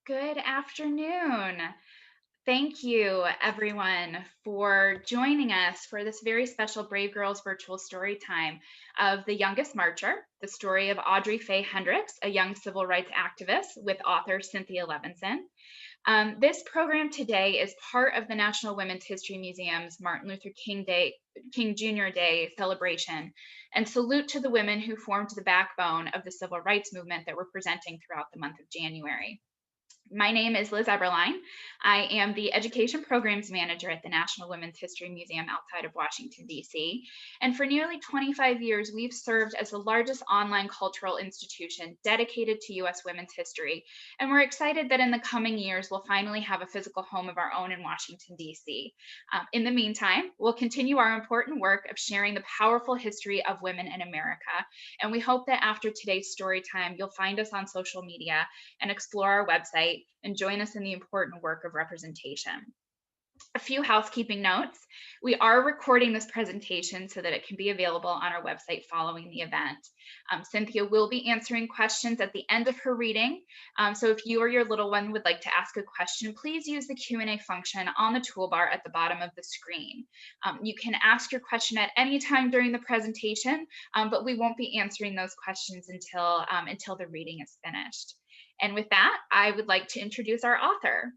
Good afternoon. Thank you, everyone, for joining us for this very special Brave Girls Virtual Storytime of The Youngest Marcher, the story of Audrey Faye Hendricks, a young civil rights activist, with author Cynthia Levinson. This program today is part of the National Women's History Museum's Martin Luther King Jr. Day celebration, and salute to the women who formed the backbone of the civil rights movement that we're presenting throughout the month of January. My name is Liz Eberline. I am the Education Programs Manager at the National Women's History Museum outside of Washington, D.C. And for nearly 25 years, we've served as the largest online cultural institution dedicated to U.S. women's history. And we're excited that in the coming years, we'll finally have a physical home of our own in Washington, D.C. In the meantime, we'll continue our important work of sharing the powerful history of women in America. And we hope that after today's story time, you'll find us on social media and explore our website and join us in the important work of representation. A few housekeeping notes. We are recording this presentation so that it can be available on our website following the event. Cynthia will be answering questions at the end of her reading. So if you or your little one would like to ask a question, please use the Q&A function on the toolbar at the bottom of the screen. You can ask your question at any time during the presentation, but we won't be answering those questions until the reading is finished. And with that, I would like to introduce our author.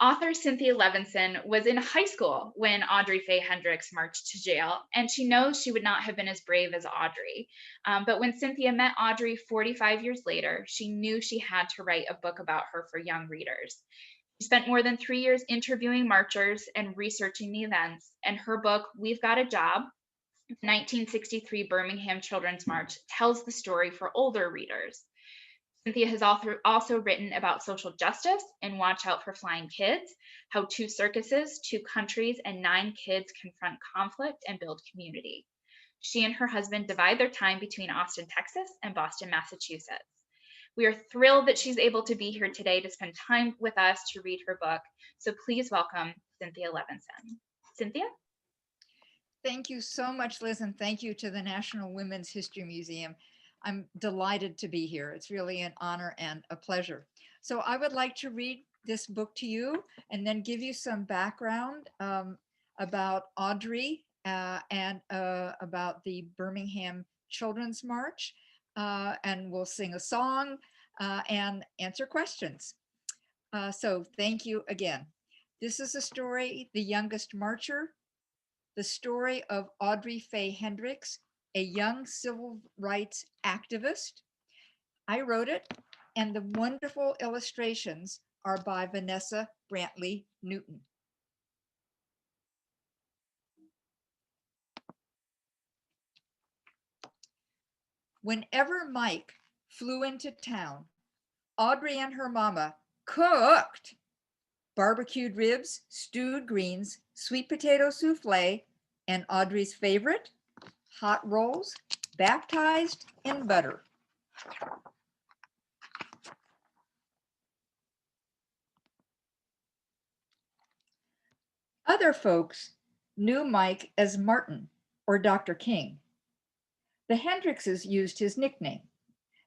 Author Cynthia Levinson was in high school when Audrey Faye Hendricks marched to jail, and she knows she would not have been as brave as Audrey. But when Cynthia met Audrey 45 years later, she knew she had to write a book about her for young readers. She spent more than 3 years interviewing marchers and researching the events, and her book, We've Got a Job, the 1963 Birmingham Children's March, tells the story for older readers. Cynthia has also written about social justice and Watch Out for Flying Kids, how 2 circuses, 2 countries, and 9 kids confront conflict and build community. She and her husband divide their time between Austin, Texas, and Boston, Massachusetts. We are thrilled that she's able to be here today to spend time with us to read her book. So please welcome Cynthia Levinson. Cynthia? Thank you so much, Liz, and thank you to the National Women's History Museum. I'm delighted to be here. It's really an honor and a pleasure. So I would like to read this book to you and then give you some background about Audrey and about the Birmingham Children's March. And we'll sing a song and answer questions. So thank you again. This is a story, The Youngest Marcher, the story of Audrey Faye Hendricks, a young civil rights activist. I wrote it, and the wonderful illustrations are by Vanessa Brantley Newton. Whenever Mike flew into town, Audrey and her mama cooked barbecued ribs, stewed greens, sweet potato souffle, and Audrey's favorite, hot rolls baptized in butter. Other folks knew Mike as Martin or Dr. King. The Hendrickses used his nickname.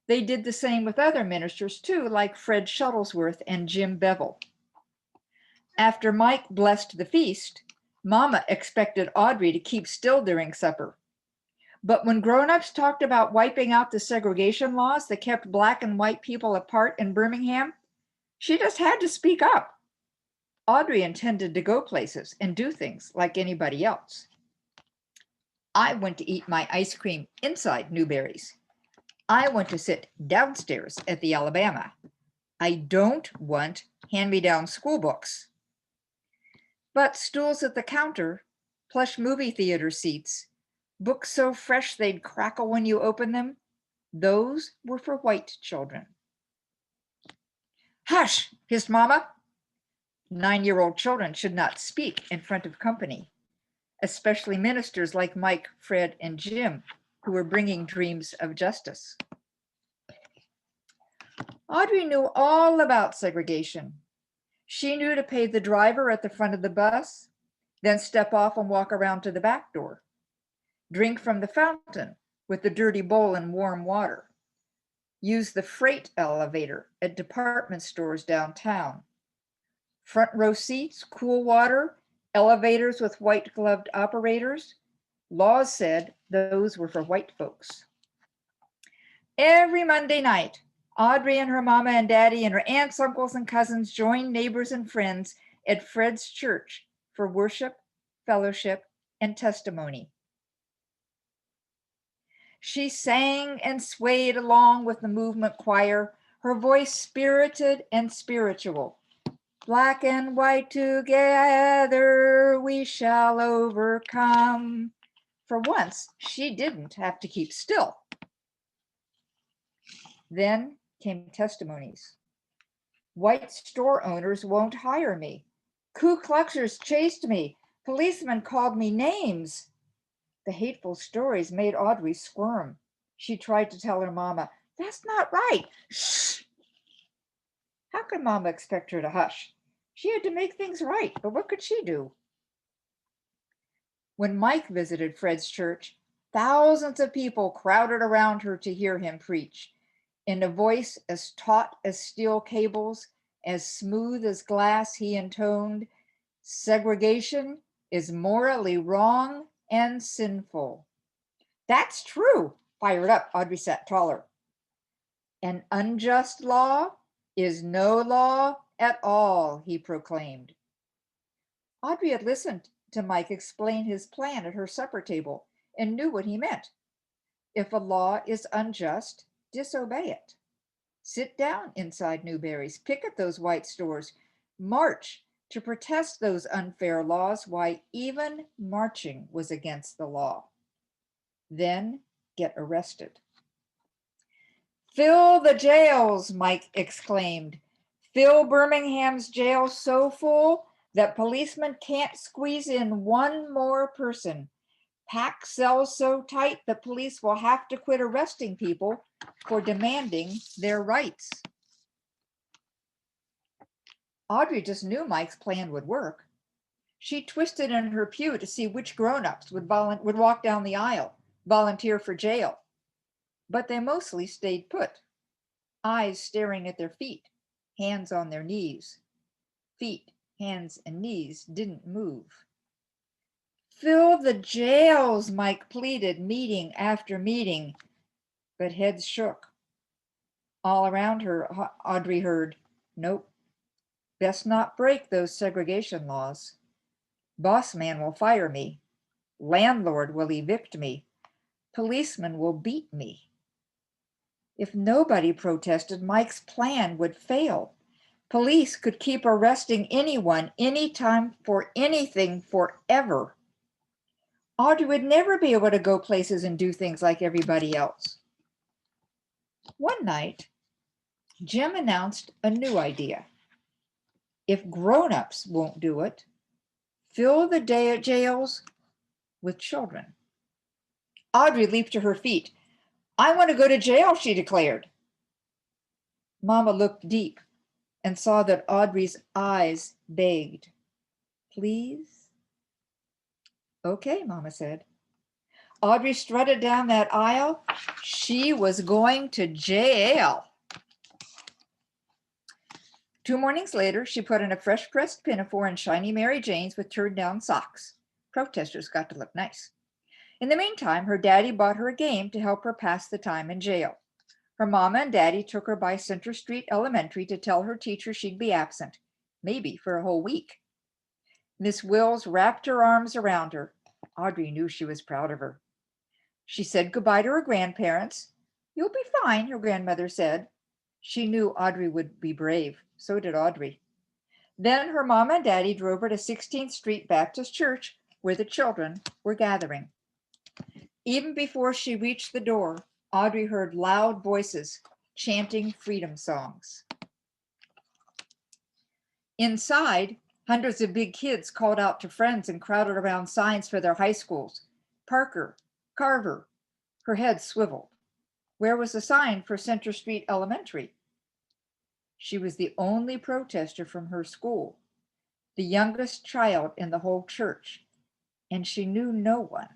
They did the same with other ministers too, like Fred Shuttlesworth and Jim Bevel. After Mike blessed the feast, Mama expected Audrey to keep still during supper. But when grown-ups talked about wiping out the segregation laws that kept Black and white people apart in Birmingham, she just had to speak up. Audrey intended to go places and do things like anybody else. I went to eat my ice cream inside Newberry's. I want to sit downstairs at the Alabama. I don't want hand-me-down school books. But stools at the counter, plush movie theater seats, books so fresh they'd crackle when you open them, those were for white children. Hush, hissed Mama. 9-year-old children should not speak in front of company, especially ministers like Mike, Fred, and Jim, who were bringing dreams of justice. Audrey knew all about segregation. She knew to pay the driver at the front of the bus, then step off and walk around to the back door. Drink from the fountain with the dirty bowl and warm water. use the freight elevator at department stores downtown. Front row seats, cool water, elevators with white gloved operators. Laws said those were for white folks. Every Monday night, Audrey and her mama and daddy and her aunts, uncles, and cousins joined neighbors and friends at Fred's church for worship, fellowship, and testimony. She sang and swayed along with the movement choir, her voice spirited and spiritual. Black and white together we shall overcome. For once, she didn't have to keep still. Then came testimonies. White store owners won't hire me. Ku Kluxers chased me. Policemen called me names. The hateful stories made Audrey squirm. She tried to tell her mama, "That's not right." Shh. How could mama expect her to hush? She had to make things right, but what could she do? When Mike visited Fred's church, thousands of people crowded around her to hear him preach. In a voice as taut as steel cables, as smooth as glass, he intoned, "Segregation is morally wrong and sinful." That's true. Fired up, Audrey sat taller. An unjust law is no law at all, he proclaimed. Audrey had listened to Mike explain his plan at her supper table and knew what he meant. If a law is unjust, disobey it. Sit down inside Newberry's, picket those white stores, march to protest those unfair laws, why even marching was against the law. Then get arrested. "Fill the jails," Mike exclaimed. "Fill Birmingham's jails so full that policemen can't squeeze in one more person. Pack cells so tight that police will have to quit arresting people for demanding their rights." Audrey just knew Mike's plan would work. She twisted in her pew to see which grown-ups would walk down the aisle, volunteer for jail. But they mostly stayed put, eyes staring at their feet, hands on their knees. Feet, hands, and knees didn't move. "Fill the jails," Mike pleaded, meeting after meeting, but heads shook. All around her, Audrey heard, "Nope, best not break those segregation laws. Boss man will fire me. Landlord will evict me. Policeman will beat me." If nobody protested, Mike's plan would fail. Police could keep arresting anyone, anytime, for anything, forever. Audrey would never be able to go places and do things like everybody else. One night, Jim announced a new idea. If grown-ups won't do it, fill the jails with children. Audrey leaped to her feet. "I want to go to jail," she declared. Mama looked deep and saw that Audrey's eyes begged. "Please?" "Okay," Mama said. Audrey strutted down that aisle. She was going to jail. 2 mornings later, she put on a fresh pressed pinafore and shiny Mary Janes with turned down socks. Protesters got to look nice. In the meantime, her daddy bought her a game to help her pass the time in jail. Her mama and daddy took her by Center Street Elementary to tell her teacher she'd be absent, maybe for a whole week. Miss Wills wrapped her arms around her. Audrey knew she was proud of her. She said goodbye to her grandparents. "You'll be fine," her grandmother said. She knew Audrey would be brave. So did Audrey. Then her mom and daddy drove her to 16th Street Baptist Church, where the children were gathering. Even before she reached the door, Audrey heard loud voices chanting freedom songs. Inside, hundreds of big kids called out to friends and crowded around signs for their high schools. Parker, Carver. Her head swiveled. Where was the sign for Center Street Elementary? She was the only protester from her school, the youngest child in the whole church, and she knew no one.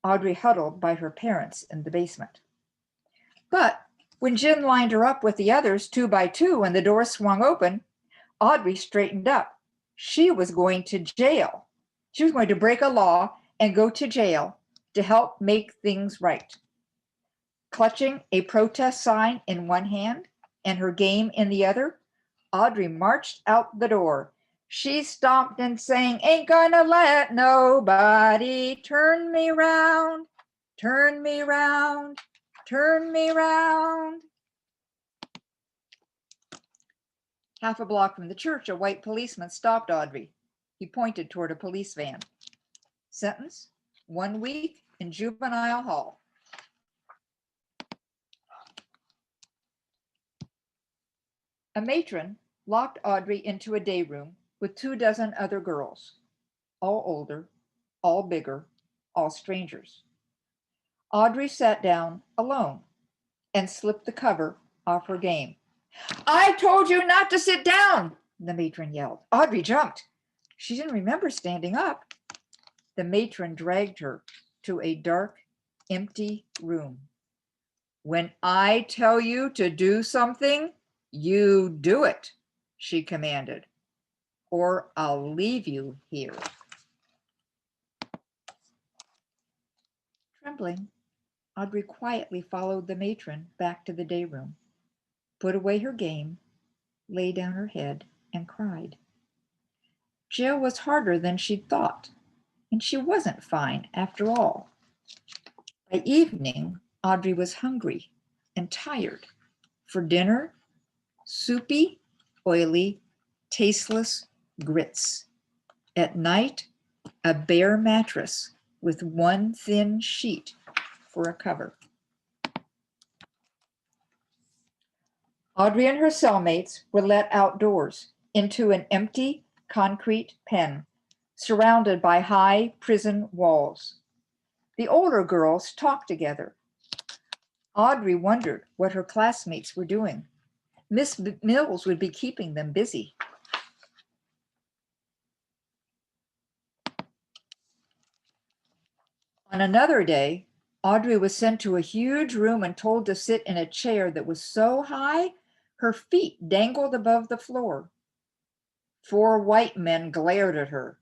Audrey huddled by her parents in the basement. But when Jim lined her up with the others 2 by 2 and the door swung open, Audrey straightened up. She was going to jail. She was going to break a law and go to jail to help make things right. Clutching a protest sign in one hand and her game in the other, Audrey marched out the door. She stomped and sang, "Ain't gonna let nobody turn me round, turn me round, turn me round." Half a block from the church, a white policeman stopped Audrey. He pointed toward a police van. Sentence, 1 week in juvenile hall. A matron locked Audrey into a day room with 24 other girls, all older, all bigger, all strangers. Audrey sat down alone and slipped the cover off her game. "I told you not to sit down," the matron yelled. Audrey jumped. She didn't remember standing up. The matron dragged her to a dark, empty room. "When I tell you to do something, you do it," she commanded, "or I'll leave you here." Trembling, Audrey quietly followed the matron back to the day room, put away her game, lay down her head, and cried. Jail was harder than she'd thought, and she wasn't fine after all. By evening, Audrey was hungry and tired. For dinner, soupy, oily, tasteless grits. At night, a bare mattress with one thin sheet for a cover. Audrey and her cellmates were let outdoors into an empty concrete pen, surrounded by high prison walls. The older girls talked together. Audrey wondered what her classmates were doing. Miss Mills would be keeping them busy. On another day, Audrey was sent to a huge room and told to sit in a chair that was so high her feet dangled above the floor. 4 white men glared at her.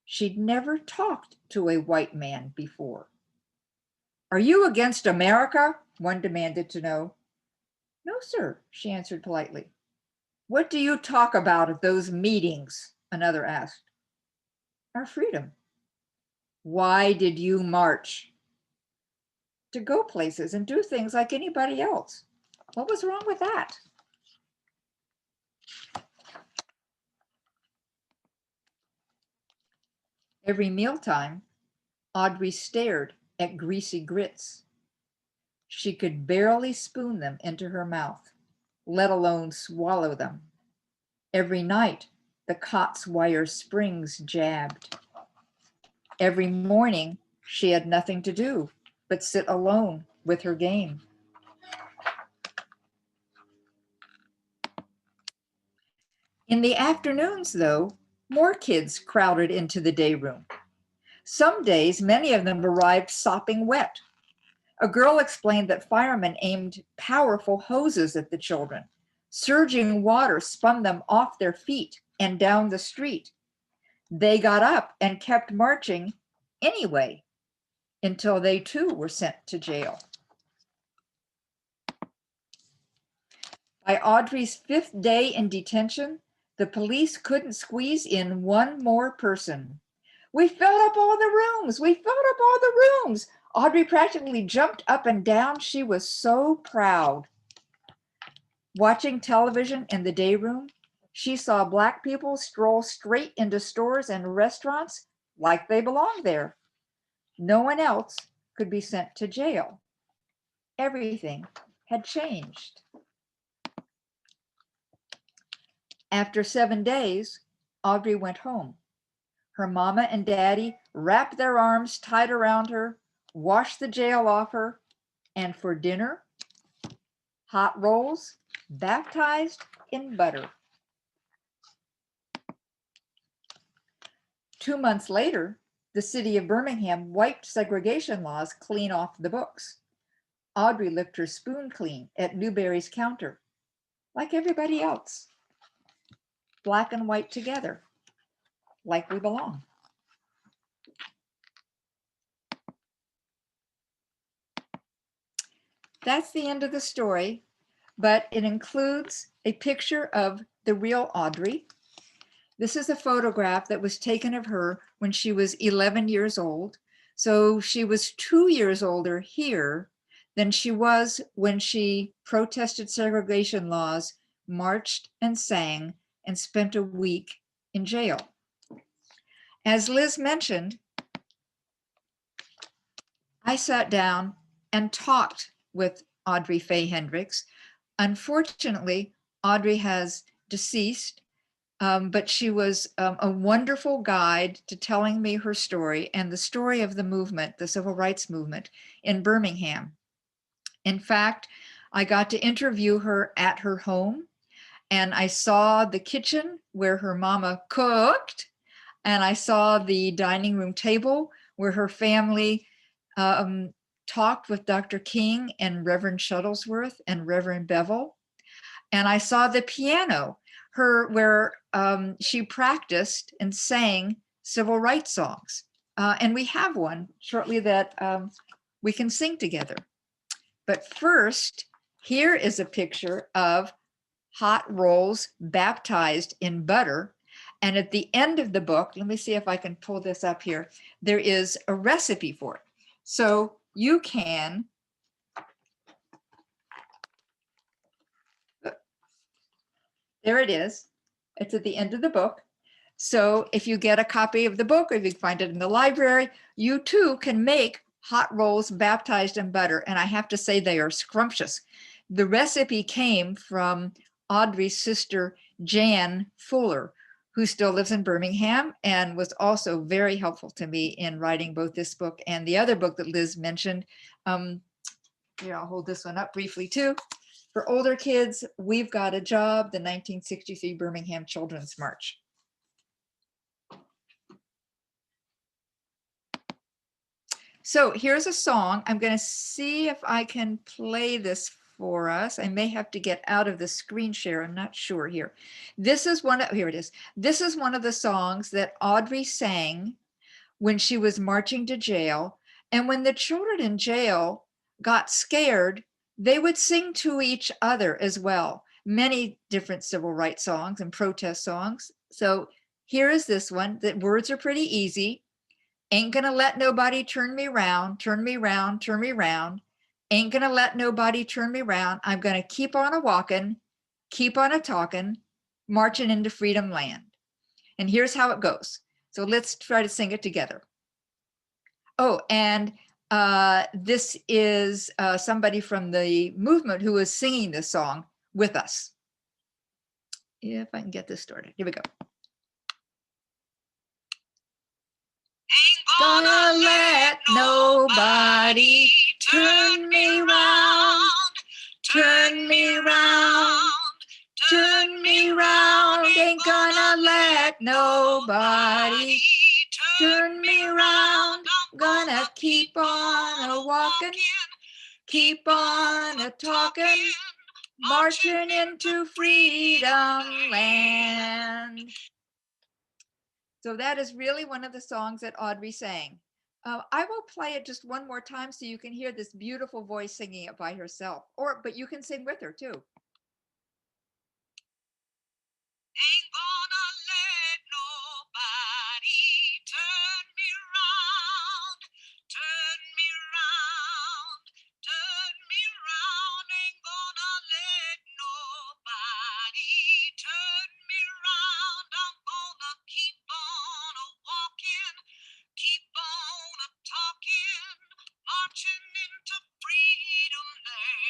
She'd never talked to a white man before. "Are you against America?" one demanded to know. "No, sir," she answered politely. "What do you talk about at those meetings?" another asked. "Our freedom." "Why did you march?" "To go places and do things like anybody else." What was wrong with that? Every mealtime, Audrey stared at greasy grits. She could barely spoon them into her mouth, let alone swallow them. Every night, the cot's wire springs jabbed. Every morning, she had nothing to do but sit alone with her game. In the afternoons, though, more kids crowded into the day room. Some days, many of them arrived sopping wet. A girl explained that firemen aimed powerful hoses at the children. Surging water spun them off their feet and down the street. They got up and kept marching anyway until they too were sent to jail. By Audrey's 5th day in detention, the police couldn't squeeze in one more person. "We filled up all the rooms. We filled up all the rooms." Audrey practically jumped up and down. She was so proud. Watching television in the day room, she saw Black people stroll straight into stores and restaurants like they belonged there. No one else could be sent to jail. Everything had changed. After 7 days, Audrey went home. Her mama and daddy wrapped their arms tight around her, washed the jail off her, and for dinner, hot rolls baptized in butter. 2 months later, the city of Birmingham wiped segregation laws clean off the books. Audrey licked her spoon clean at Newberry's counter, like everybody else. Black and white together, like we belong. That's the end of the story, but it includes a picture of the real Audrey. This is a photograph that was taken of her when she was 11 years old. So she was 2 years older here than she was when she protested segregation laws, marched and sang, and spent a week in jail. As Liz mentioned, I sat down and talked with Audrey Faye Hendricks. Unfortunately, Audrey has deceased, but she was a wonderful guide to telling me her story and the story of the movement, the civil rights movement in Birmingham. In fact, I got to interview her at her home, and I saw the kitchen where her mama cooked, and I saw the dining room table where her family talked with Dr. King and Reverend Shuttlesworth and Reverend Bevel. And I saw the piano, where she practiced and sang civil rights songs. And we have one shortly that we can sing together. But first, here is a picture of hot rolls baptized in butter. And at the end of the book, let me see if I can pull this up here, there is a recipe for it. So you can, there it is. It's at the end of the book. So if you get a copy of the book, or if you find it in the library, you too can make hot rolls baptized in butter. And I have to say they are scrumptious. The recipe came from Audrey's sister, Jan Fuller, who still lives in Birmingham and was also very helpful to me in writing both this book and the other book that Liz mentioned. Here, I'll hold this one up briefly too. For older kids, We've Got a Job, the 1963 Birmingham Children's March. So here's a song. I'm going to see if I can play this for us. I may have to get out of the screen share. I'm not sure here. This is here it is. This is one of the songs that Audrey sang when she was marching to jail. And when the children in jail got scared, they would sing to each other as well. Many different civil rights songs and protest songs. So here is this one. The words are pretty easy. Ain't gonna let nobody turn me round, turn me round, turn me round. Ain't gonna let nobody turn me round. I'm gonna keep on a walking, keep on a talking, marching into freedom land. And here's how it goes. So let's try to sing it together. Oh, and this is somebody from the movement who is singing this song with us. If I can get this started. Here we go. Ain't gonna let nobody turn me round, turn me round, turn me round. Ain't gonna let nobody turn me round. I'm gonna keep on a walking, keep on a talking, marching into freedom land. So that is really one of the songs that Audrey sang. I will play it just one more time so you can hear this beautiful voice singing it by herself, but you can sing with her too. Ain't gonna let nobody turn me round, turn me round, turn me round. Ain't gonna let nobody turn me round. I'm gonna keep on a walking, keep on a talking, marching into freedom land.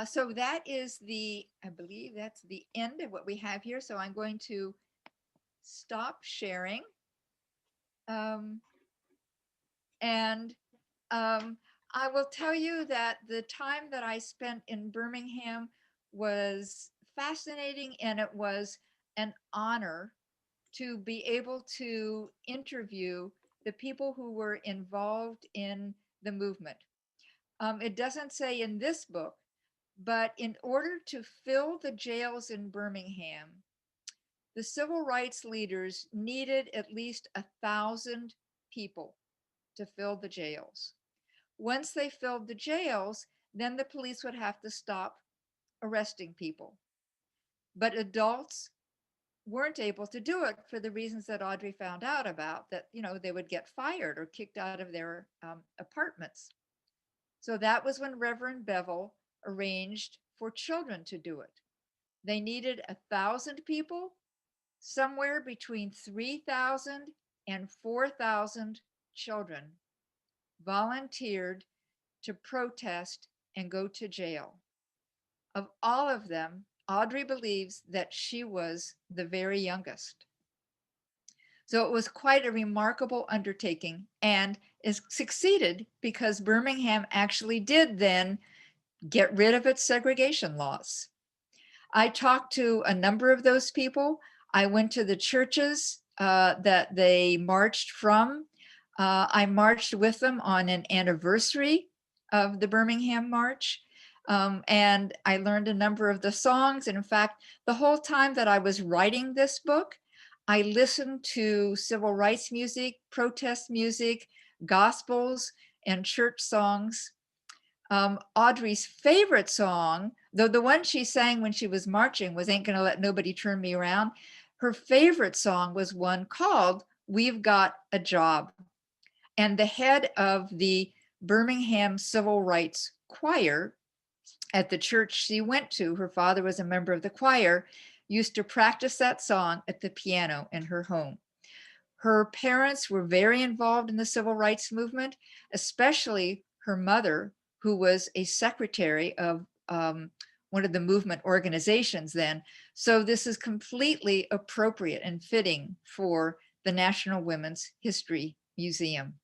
So that is I believe that's the end of what we have here. So I'm going to stop sharing. And I will tell you that the time that I spent in Birmingham was fascinating, and it was an honor to be able to interview the people who were involved in the movement. It doesn't say in this book, but in order to fill the jails in Birmingham, the civil rights leaders needed at least 1,000 people to fill the jails. Once they filled the jails, then the police would have to stop arresting people. But adults weren't able to do it for the reasons that Audrey found out about, that, they would get fired or kicked out of their apartments. So that was when Reverend Bevel arranged for children to do it. They needed 1,000 people, somewhere between 3,000 and 4,000 children volunteered to protest and go to jail. Of all of them, Audrey believes that she was the very youngest. So it was quite a remarkable undertaking, and is succeeded because Birmingham actually did then get rid of its segregation laws. I talked to a number of those people. I went to the churches that they marched from. I marched with them on an anniversary of the Birmingham March. And I learned a number of the songs. And in fact, the whole time that I was writing this book, I listened to civil rights music, protest music, gospels, and church songs. Audrey's favorite song, though the one she sang when she was marching was Ain't Gonna Let Nobody Turn Me Around, her favorite song was one called We've Got a Job. And the head of the Birmingham Civil Rights Choir at the church she went to, her father was a member of the choir, used to practice that song at the piano in her home. Her parents were very involved in the civil rights movement, especially her mother, who was a secretary of one of the movement organizations then. So this is completely appropriate and fitting for the National Women's History Museum.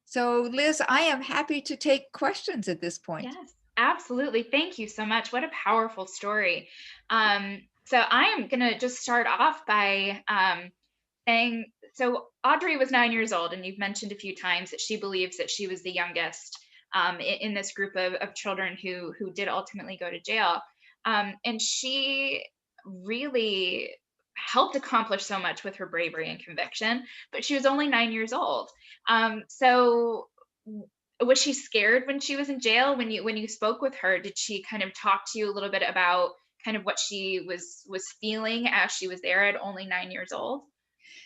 So Liz, I am happy to take questions at this point. Yes, absolutely. Thank you so much. What a powerful story. So I am going to just start off by saying, so Audrey was 9 years old, and you've mentioned a few times that she believes that she was the youngest in this group of children who did ultimately go to jail. And she really helped accomplish so much with her bravery and conviction, but she was only 9 years old. So was she scared when she was in jail? When you spoke with her, did she kind of talk to you a little bit about kind of what she was feeling as she was there at only 9 years old?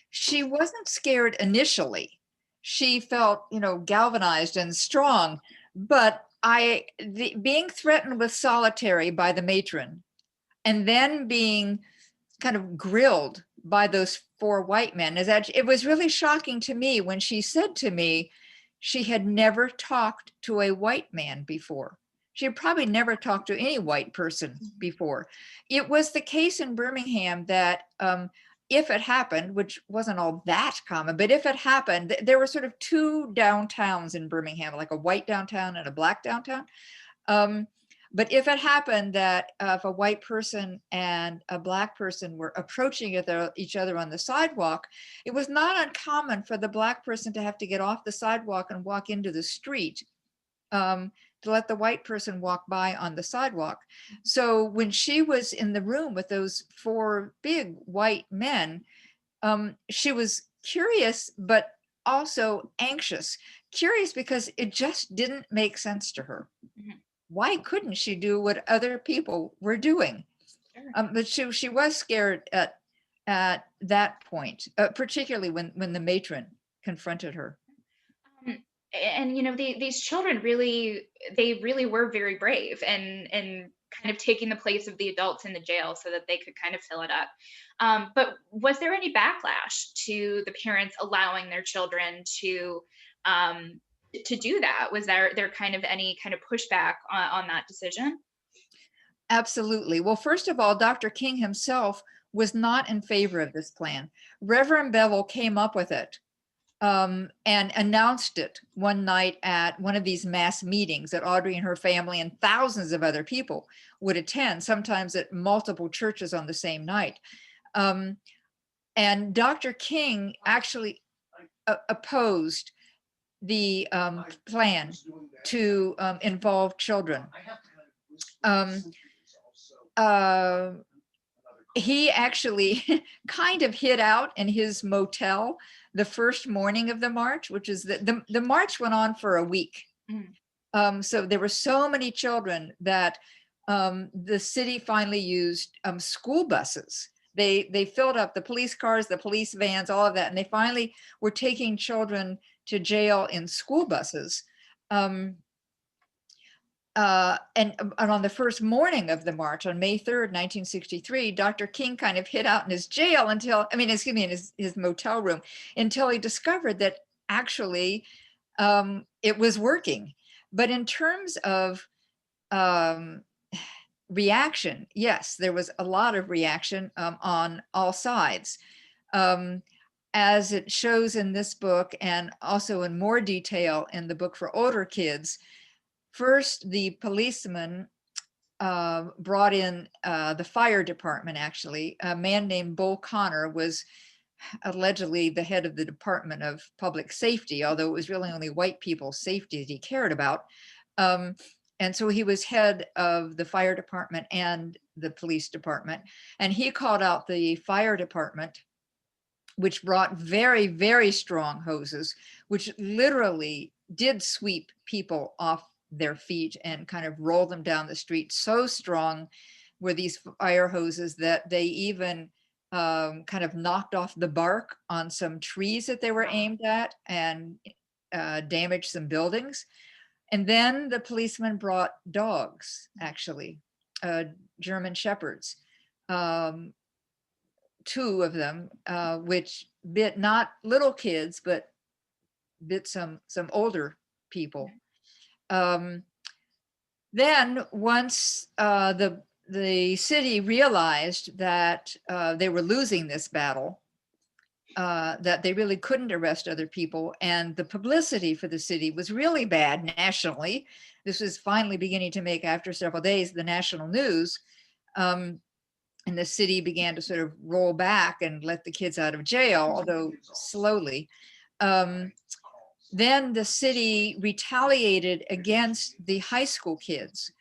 She wasn't scared initially. She felt, galvanized and strong, but being threatened with solitary by the matron, and then being kind of grilled by those four white men, it was really shocking to me when she said to me she had never talked to a white man before. She had probably never talked to any white person before. It was the case in Birmingham that if it happened, which wasn't all that common, but if it happened, there were sort of two downtowns in Birmingham, like a white downtown and a black downtown. But if it happened that if a white person and a black person were approaching each other on the sidewalk, it was not uncommon for the black person to have to get off the sidewalk and walk into the street to let the white person walk by on the sidewalk. So when she was in the room with those four big white men, she was curious, but also anxious. Curious because it just didn't make sense to her. Mhm. Why couldn't she do what other people were doing? Sure. But she was scared at that point, particularly when the matron confronted her. Um, and these children really were very brave and kind of taking the place of the adults in the jail so that they could kind of fill it up. But was there any backlash to the parents allowing their children um, to do that? Was there kind of any kind of pushback on that decision? Absolutely. Well, first of all, Dr. King himself was not in favor of this plan. Reverend Bevel came up with it and announced it one night at one of these mass meetings that Audrey and her family and thousands of other people would attend, sometimes at multiple churches on the same night. And Dr. King actually, opposed the plan to involve children. Um, uh, he actually kind of hid out in his motel the first morning of the march, which is the march went on for a week. So there were so many children that the city finally used school buses. They filled up the police cars, the police vans, all of that, and they finally were taking children to jail in school buses. And on the first morning of the march on May 3rd, 1963, Dr. King kind of hid out in his jail until, in his motel room, until he discovered that actually it was working. But in terms of reaction, yes, there was a lot of reaction on all sides. As it shows in this book, and also in more detail in the book for older kids, first, the policeman brought in the fire department, actually. A man named Bull Connor was allegedly the head of the Department of Public Safety, although it was really only white people's safety that he cared about. And so he was head of the fire department and the police department. And he called out the fire department, which brought very, very strong hoses, which literally did sweep people off their feet and kind of roll them down the street. So strong were these fire hoses that they even kind of knocked off the bark on some trees that they were aimed at and damaged some buildings. And then the policeman brought dogs, actually, German Shepherds. 2 of them, which bit not little kids, but bit some older people. Then once the city realized that they were losing this battle, that they really couldn't arrest other people, and the publicity for the city was really bad nationally. This was finally beginning to make, after several days, the national news. And the city began to sort of roll back and let the kids out of jail, although slowly. Then the city retaliated against the high school kids.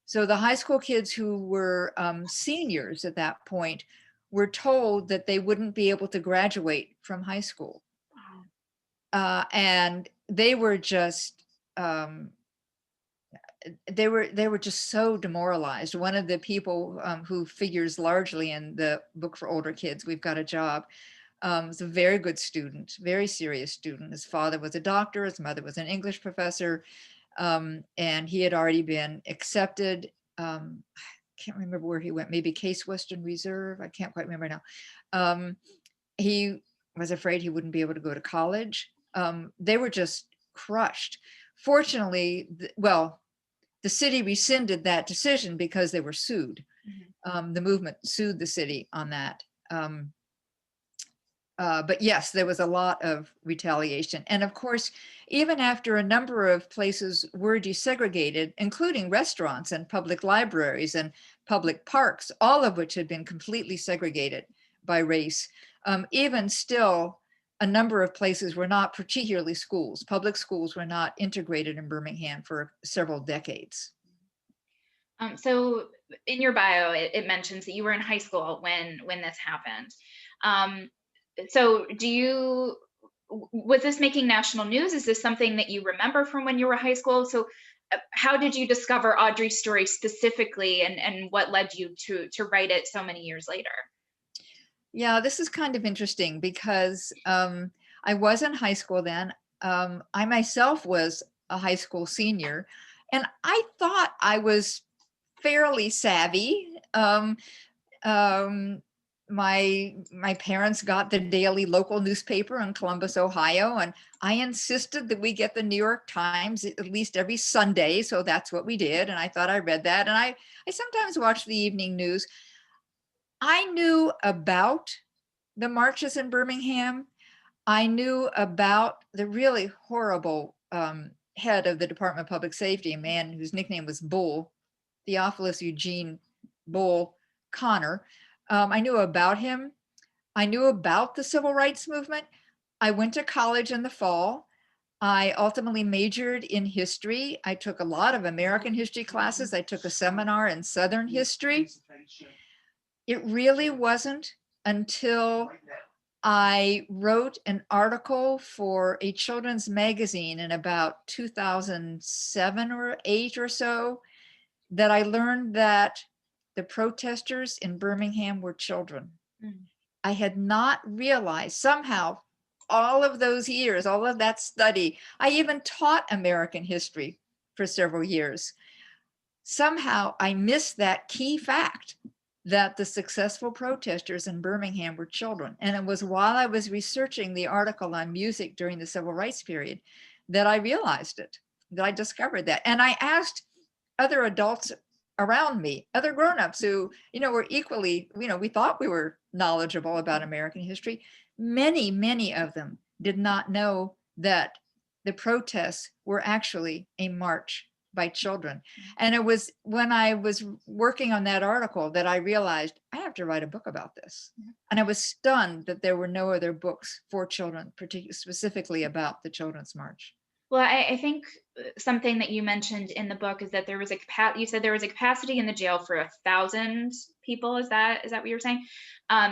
So the high school kids who were seniors at that point were told that they wouldn't be able to graduate from high school. And they were just they were just so demoralized. One of the people who figures largely in the book for older kids, We've Got a Job, was a very good student, very serious student. His father was a doctor, his mother was an English professor, and he had already been accepted. I can't remember where he went, maybe Case Western Reserve, I can't quite remember now. He was afraid he wouldn't be able to go to college. They were just crushed. Fortunately, the city rescinded that decision because they were sued. The movement sued the city on that. But yes, there was a lot of retaliation. And of course, even after a number of places were desegregated, including restaurants and public libraries and public parks, all of which had been completely segregated by race, even still, a number of places were not, particularly schools. Public schools were not integrated in Birmingham for several decades. So in your bio, it mentions that you were in high school when this happened. So was this making national news? Is this something that you remember from when you were high school? So how did you discover Audrey's story specifically, and what led you to write it so many years later? Yeah, this is kind of interesting because I was in high school then. I myself was a high school senior, and I thought I was fairly savvy. My parents got the daily local newspaper in Columbus, Ohio, and I insisted that we get the New York Times at least every Sunday. So that's what we did. And I thought I read that. And I sometimes watched the evening news. I knew about the marches in Birmingham. I knew about the really horrible head of the Department of Public Safety, a man whose nickname was Bull, Theophilus Eugene Bull Connor. I knew about him. I knew about the civil rights movement. I went to college in the fall. I ultimately majored in history. I took a lot of American history classes. I took a seminar in Southern history. It really wasn't until I wrote an article for a children's magazine in about 2007 or 8 or so that I learned that the protesters in Birmingham were children. Mm. I had not realized somehow all of those years, all of that study, I even taught American history for several years. Somehow I missed that key fact that the successful protesters in Birmingham were children. And it was while I was researching the article on music during the civil rights period that I realized it, that I discovered that. And I asked other adults around me, other grown-ups who, were equally, we thought we were knowledgeable about American history. Many, many of them did not know that the protests were actually a march by children. And it was when I was working on that article that I realized I have to write a book about this. And I was stunned that there were no other books for children, particularly specifically about the Children's March. Well, I think something that you mentioned in the book is that there was you said there was a capacity in the jail for 1,000 people. Is that what you were saying?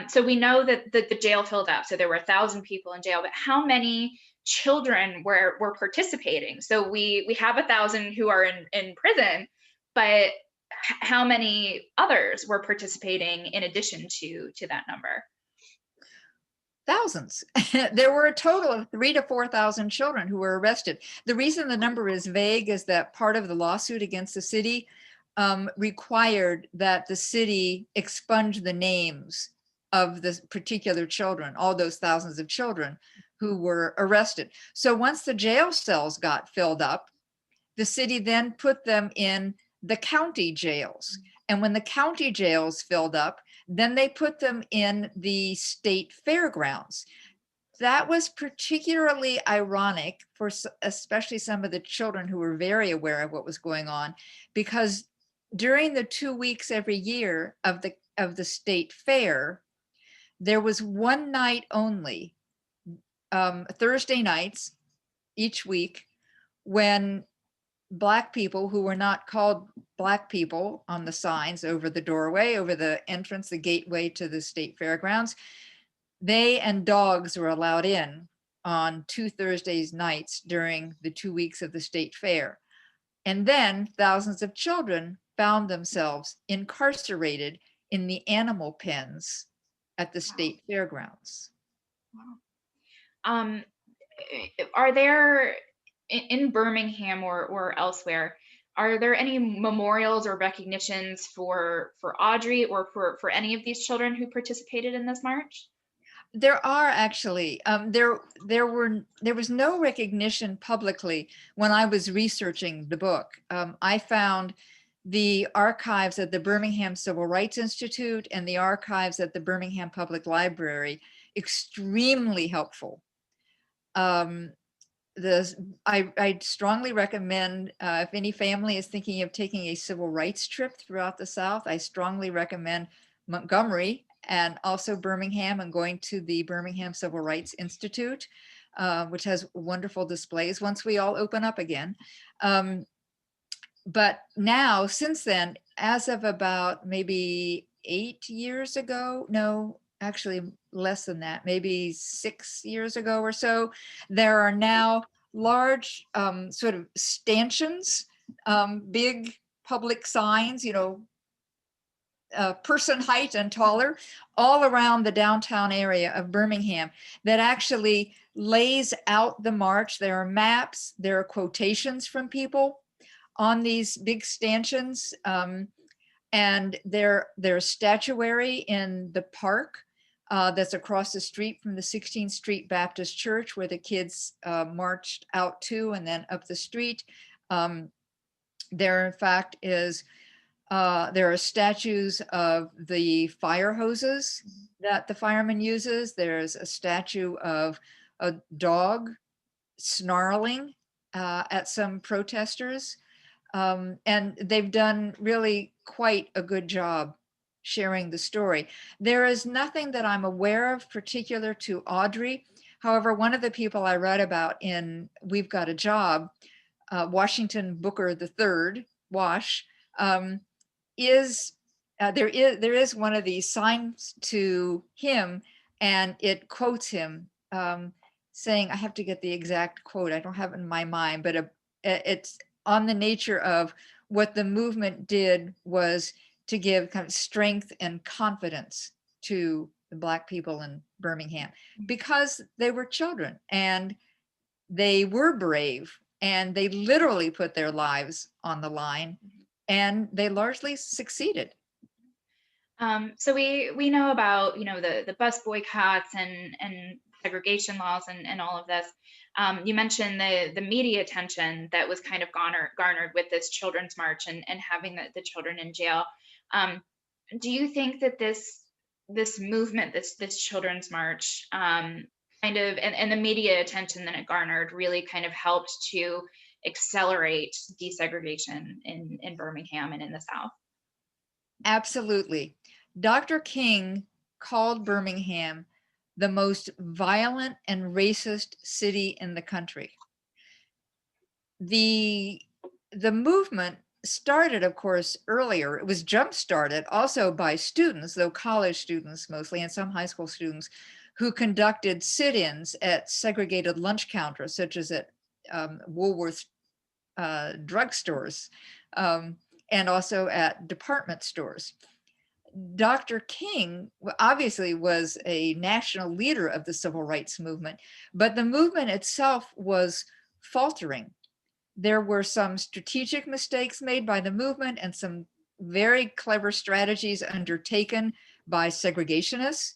So we know that the jail filled up. So there were 1,000 people in jail, but how many children were participating? So we have 1,000 who are in prison, but how many others were participating in addition to that number? Thousands. There were a total of 3,000 to 4,000 children who were arrested. The reason the number is vague is that part of the lawsuit against the city required that the city expunge the names of the particular children, all those thousands of children who were arrested. So once the jail cells got filled up, the city then put them in the county jails. And when the county jails filled up, then they put them in the state fairgrounds. That was particularly ironic for especially some of the children who were very aware of what was going on, because during the 2 weeks every year of the state fair, there was one night only, Thursday nights each week, when Black people who were not called Black people on the signs over the doorway, over the entrance, the gateway to the state fairgrounds, they and dogs were allowed in on 2 Thursdays nights during the 2 weeks of the state fair. And then thousands of children found themselves incarcerated in the animal pens at the state fairgrounds. Are there in Birmingham or elsewhere, are there any memorials or recognitions for Audrey or for any of these children who participated in this march? There are actually. There was no recognition publicly when I was researching the book. I found the archives at the Birmingham Civil Rights Institute and the archives at the Birmingham Public Library extremely helpful. I strongly recommend, if any family is thinking of taking a civil rights trip throughout the South, I strongly recommend Montgomery and also Birmingham, and going to the Birmingham Civil Rights Institute, which has wonderful displays once we all open up again. But now, since then, as of about maybe 8 years ago, no, actually less than that, maybe 6 years ago or so, there are now large sort of stanchions, big public signs, person height and taller, all around the downtown area of Birmingham that actually lays out the march. There are maps, there are quotations from people on these big stanchions, and there's statuary in the park that's across the street from the 16th Street Baptist Church, where the kids marched out to and then up the street. There, in fact, there are statues of the fire hoses that the fireman uses. There's a statue of a dog snarling at some protesters. And they've done really quite a good job sharing the story. There is nothing that I'm aware of particular to Audrey. However, one of the people I read about in We've Got a Job, Washington Booker III, Wash, um, is there is one of these signs to him, and it quotes him, saying, I have to get the exact quote, I don't have it in my mind, but it's on the nature of what the movement did was to give kind of strength and confidence to the Black people in Birmingham, because they were children and they were brave and they literally put their lives on the line, and they largely succeeded. So we know about, the bus boycotts and segregation laws and all of this. You mentioned the media attention that was kind of garnered with this children's march and having the children in jail. Um, do you think that this movement, this children's march, kind of and the media attention that it garnered really kind of helped to accelerate desegregation in Birmingham and in the South? Absolutely. Dr. King called Birmingham the most violent and racist city in the country. The movement started, of course, earlier. It was jump started also by students, though college students mostly, and some high school students, who conducted sit-ins at segregated lunch counters, such as at Woolworth drugstores, and also at department stores. Dr. King obviously was a national leader of the civil rights movement, but the movement itself was faltering. There were some strategic mistakes made by the movement and some very clever strategies undertaken by segregationists.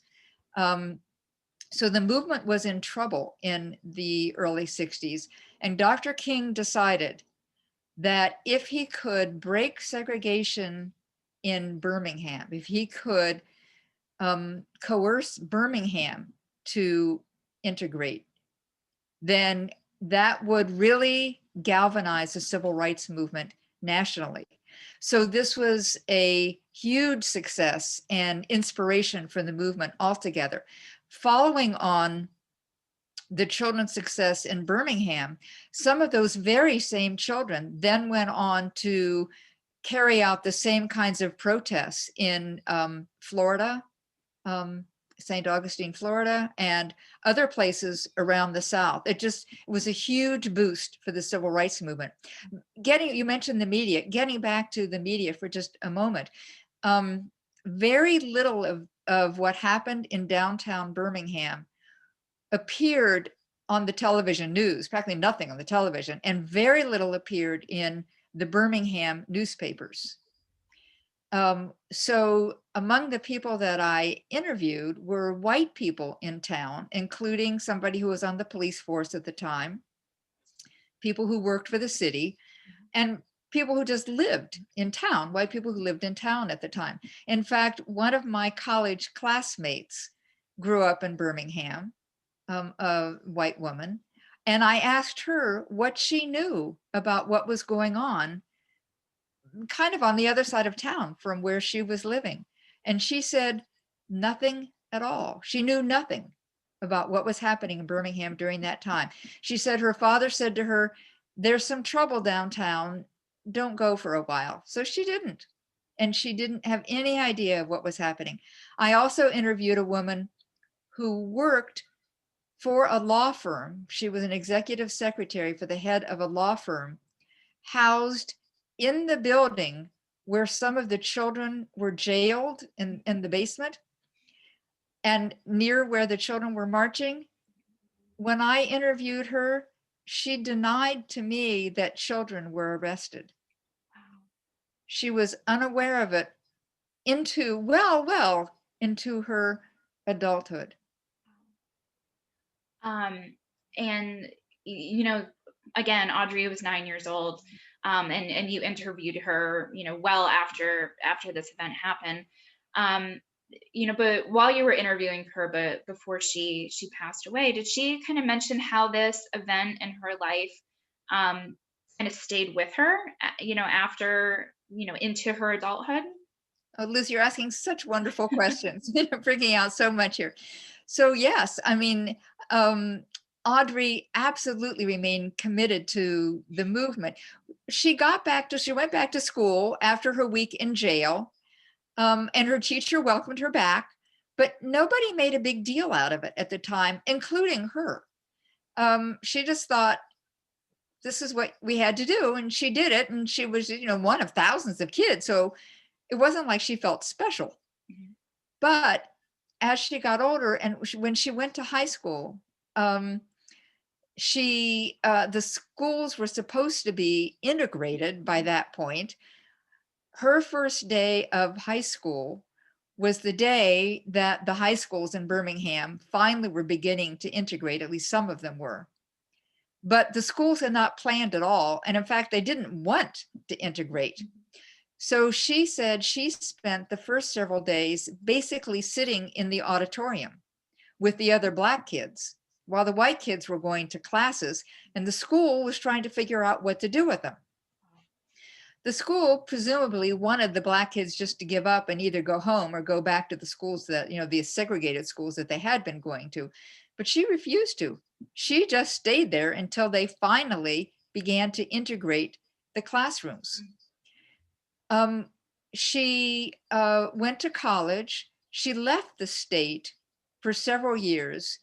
So the movement was in trouble in the early 60s, and Dr. King decided that if he could break segregation in Birmingham, if he could coerce Birmingham to integrate, then that would really galvanize the civil rights movement nationally. So this was a huge success and inspiration for the movement altogether. Following on the children's success in Birmingham, some of those very same children then went on to carry out the same kinds of protests in Florida, St. Augustine, Florida, and other places around the South. It was a huge boost for the civil rights movement. You mentioned the media, getting back to the media for just a moment. Very little of what happened in downtown Birmingham appeared on the television news, practically nothing on the television, and very little appeared in the Birmingham newspapers. So among the people that I interviewed were white people in town, including somebody who was on the police force at the time, people who worked for the city, and people who just lived in town, white people who lived in town at the time. In fact, one of my college classmates grew up in Birmingham, a white woman, and I asked her what she knew about what was going on kind of on the other side of town from where she was living. And she said nothing at all. She knew nothing about what was happening in Birmingham during that time. She said her father said to her, there's some trouble downtown, don't go for a while. So she didn't. And she didn't have any idea of what was happening. I also interviewed a woman who worked for a law firm. She was an executive secretary for the head of a law firm, housed in the building where some of the children were jailed in the basement and near where the children were marching. When I interviewed her, she denied to me that children were arrested. She was unaware of it into her adulthood. And again, Audrey was 9 years old, and you interviewed her, well after this event happened. But while you were interviewing her, but before she passed away, did she kind of mention how this event in her life kind of stayed with her, after, into her adulthood? Oh, Liz, you're asking such wonderful questions. You're bringing out so much here. So yes, I mean, um, Audrey absolutely remained committed to the movement. She went back to school after her week in jail, and her teacher welcomed her back, but nobody made a big deal out of it at the time, including her. She just thought this is what we had to do, and she did it, and she was, one of thousands of kids, so it wasn't like she felt special. Mhm. But as she got older and when she went to high school, um, the schools were supposed to be integrated by that point. Her first day of high school was the day that the high schools in Birmingham finally were beginning to integrate, at least some of them were. But the schools had not planned at all. And in fact, they didn't want to integrate. So she said she spent the first several days basically sitting in the auditorium with the other Black kids while the white kids were going to classes, and the school was trying to figure out what to do with them. The school presumably wanted the Black kids just to give up and either go home or go back to the schools that, the segregated schools that they had been going to. But she refused to. She just stayed there until they finally began to integrate the classrooms. She went to college. She left the state for several years,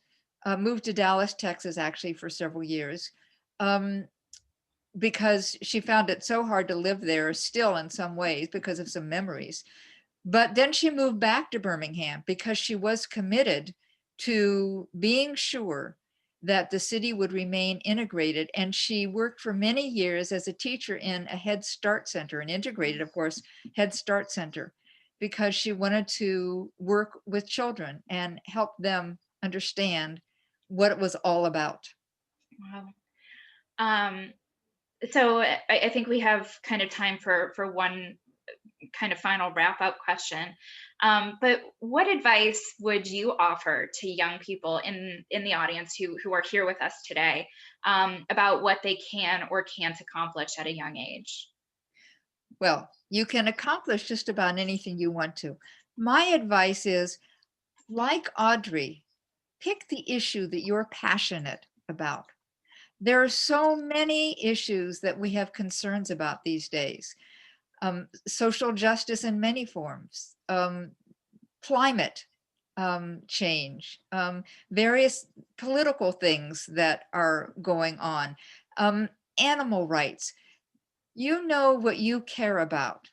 moved to Dallas, Texas, actually, for several years, because she found it so hard to live there still in some ways because of some memories. But then she moved back to Birmingham because she was committed to being sure that the city would remain integrated. And she worked for many years as a teacher in a Head Start center, an integrated, of course, Head Start center, because she wanted to work with children and help them understand what it was all about. Wow. So I think we have kind of time for one kind of final wrap up question. But what advice would you offer to young people in the audience who are here with us today, about what they can or can't accomplish at a young age? Well, you can accomplish just about anything you want to. My advice is, like Audrey, pick the issue that you're passionate about. There are so many issues that we have concerns about these days. Social justice in many forms, climate change, various political things that are going on, animal rights. You know what you care about.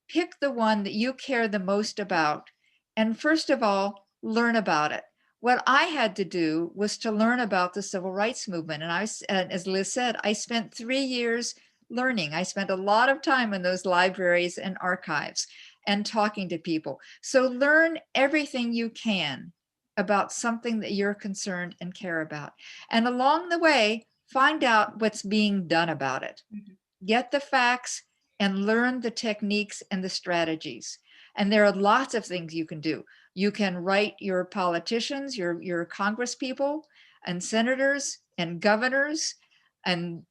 Pick the one that you care the most about, and first of all, learn about it. What I had to do was to learn about the civil rights movement. And as Liz said, I spent 3 years learning. I spent a lot of time in those libraries and archives and talking to people. So learn everything you can about something that you're concerned and care about. And along the way, find out what's being done about it. Mhm. Get the facts and learn the techniques and the strategies. And there are lots of things you can do. You can write your politicians, your congress people and senators and governors and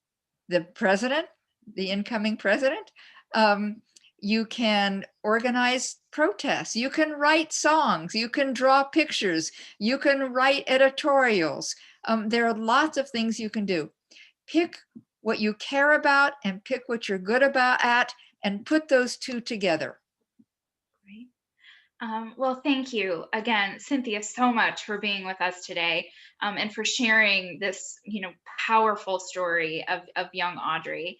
the president, the incoming president. You can organize protests. You can write songs. You can draw pictures. You can write editorials. There are lots of things you can do. Pick what you care about and pick what you're good about at and put those two together. Great. Well, thank you again, Cynthia, so much for being with us today, and for sharing this, powerful story of young Audrey.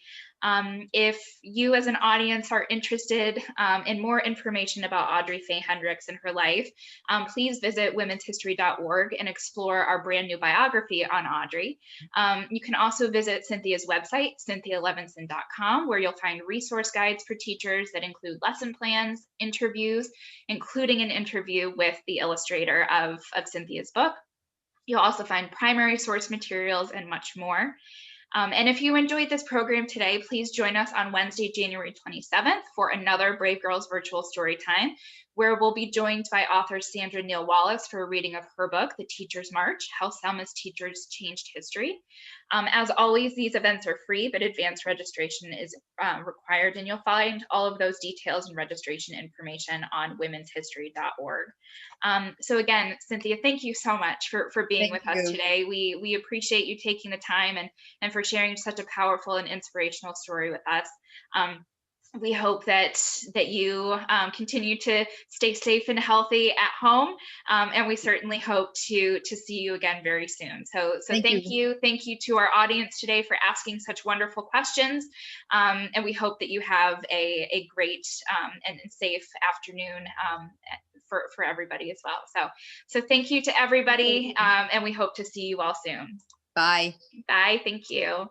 If you, as an audience, are interested in more information about Audrey Faye Hendricks and her life, please visit womenshistory.org and explore our brand new biography on Audrey. You can also visit Cynthia's website, cynthialevinson.com, where you'll find resource guides for teachers that include lesson plans, interviews, including an interview with the illustrator of Cynthia's book. You'll also find primary source materials and much more. And if you enjoyed this program today, please join us on Wednesday, January 27th for another Brave Girls Virtual Storytime where we'll be joined by author Sandra Neal Wallace for a reading of her book, The Teacher's March: How Selma's Teachers Changed History. As always, these events are free, but advanced registration is required, and you'll find all of those details and registration information on womenshistory.org. So again, Cynthia, thank you so much for being Thank with us you. today. We appreciate you taking the time and for sharing such a powerful and inspirational story with us. We hope that you continue to stay safe and healthy at home, and we certainly hope to see you again very soon. So Thank you. thank you to our audience today for asking such wonderful questions, and we hope that you have a great and safe afternoon for everybody as well. So thank you to everybody, and we hope to see you all soon. Bye. Bye. Thank you.